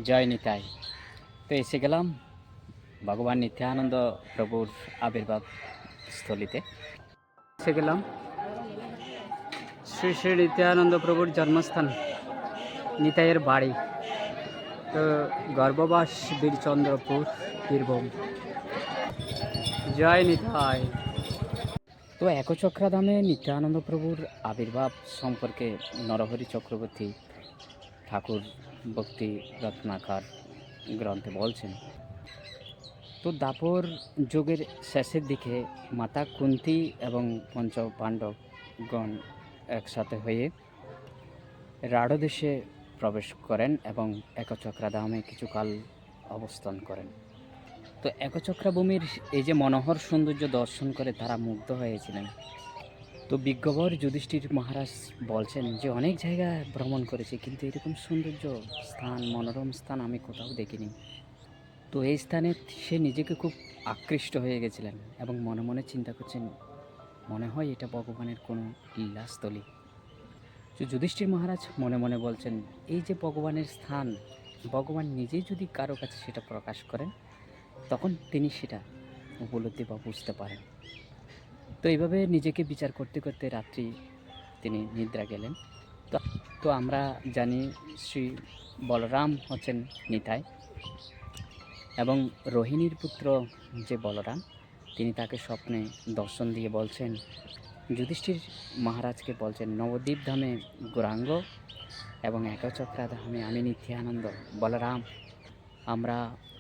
জয় নিতাই। তো এসে গেলাম ভগবান নিত্যানন্দ প্রভুর আবির্ভাব স্থলিতে। এসে গেলাম শ্রী শ্রী নিত্যানন্দ প্রভুর জন্মস্থান নিতাইয়ের বাড়ি। তো গর্ভবাস বীরচন্দ্রপুর, বীরভূম। জয় নিতাই। তো একচক্রাধামে নিত্যানন্দ প্রভুর আবির্ভাব সম্পর্কে নরহরি চক্রবর্তী ঠাকুর ভক্তি রত্নাকার গ্রন্থে বলছেন। তো দাপর যুগের শেষের দিকে মাতা কুন্তী এবং পঞ্চ পাণ্ডবগণ একসাথে হয়ে রাঢ় দেশে প্রবেশ করেন এবং একচক্রাধামে কিছুকাল অবস্থান করেন। তো একচক্রাভূমির এই যে মনোহর সৌন্দর্য দর্শন করে তারা মুগ্ধ হয়েছিলেন। তো বিজ্ঞবর যুধিষ্ঠির মহারাজ বলছেন যে অনেক জায়গা ভ্রমণ করেছি, কিন্তু এরকম সৌন্দর্য স্থান, মনোরম স্থান আমি কোথাও দেখিনি। তো এই স্থানে সে নিজেকে খুব আকৃষ্ট হয়ে গেছিলেন এবং মনে মনে চিন্তা করছেন, মনে হয় এটা ভগবানের কোনো লীলাস্থলী। তো যুধিষ্ঠির মহারাজ মনে মনে বলছেন, এই যে ভগবানের স্থান, ভগবান নিজেই যদি কারো কাছে সেটা প্রকাশ করেন তখন তিনি সেটা উপলব্ধি বা বুঝতে পারেন। তো এইভাবে নিজেকে বিচার করতে করতে রাত্রি তিনি নিদ্রা গেলেন। তো আমরা জানি শ্রী বলরাম হচ্ছেন নিতাই এবং রোহিণীর পুত্র যে বলরাম, তিনি তাকে স্বপ্নে দর্শন দিয়ে বলছেন, যুধিষ্ঠির মহারাজকে বলছেন, নবদ্বীপ ধামে গৌরাঙ্গ এবং একচক্রাধামে আমি নিত্যানন্দ বলরাম আমরা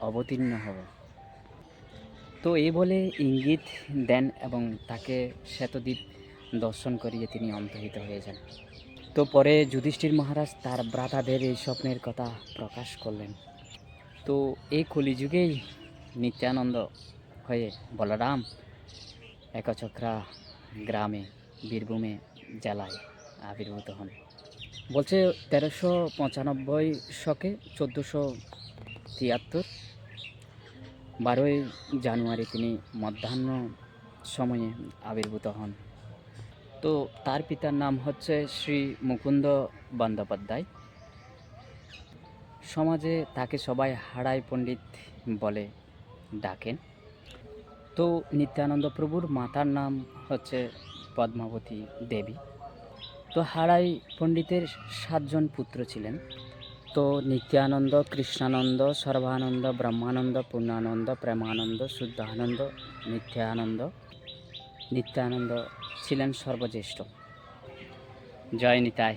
অবতীর্ণ হব। তো এই বলে ইঙ্গিত দেন এবং তাকে শ্বেতদ্বীপ দর্শন করিয়ে তিনি অন্তর্হিত হয়ে যান। তো পরে যুধিষ্ঠির মহারাজ তার ভ্রাতাদের এই স্বপ্নের কথা প্রকাশ করলেন। তো এই কলিযুগেই নিত্যানন্দ হয়ে বলরাম একচক্রা গ্রামে বীরভূমে জেলায় আবির্ভূত হন। বলছে 1395 শকে 1473 12ই জানুয়ারি তিনি মধ্যাহ্ন সময়ে আবির্ভূত হন। তো তার পিতার নাম হচ্ছে শ্রী মুকুন্দ বন্দ্যোপাধ্যায়। সমাজে তাকে সবাই হাড়াই পণ্ডিত বলে ডাকেন। তো নিত্যানন্দ প্রভুর মাতার নাম হচ্ছে পদ্মাবতী দেবী। তো হাড়াই পণ্ডিতের 7 জন পুত্র ছিলেন। তো নিত্যানন্দ, কৃষ্ণানন্দ, সর্বানন্দ, ব্রহ্মানন্দ, পূর্ণানন্দ, প্রেমানন্দ, শুদ্ধানন্দ, নিত্যানন্দ ছিলেন সর্বজ্যেষ্ঠ। জয় নিতাই।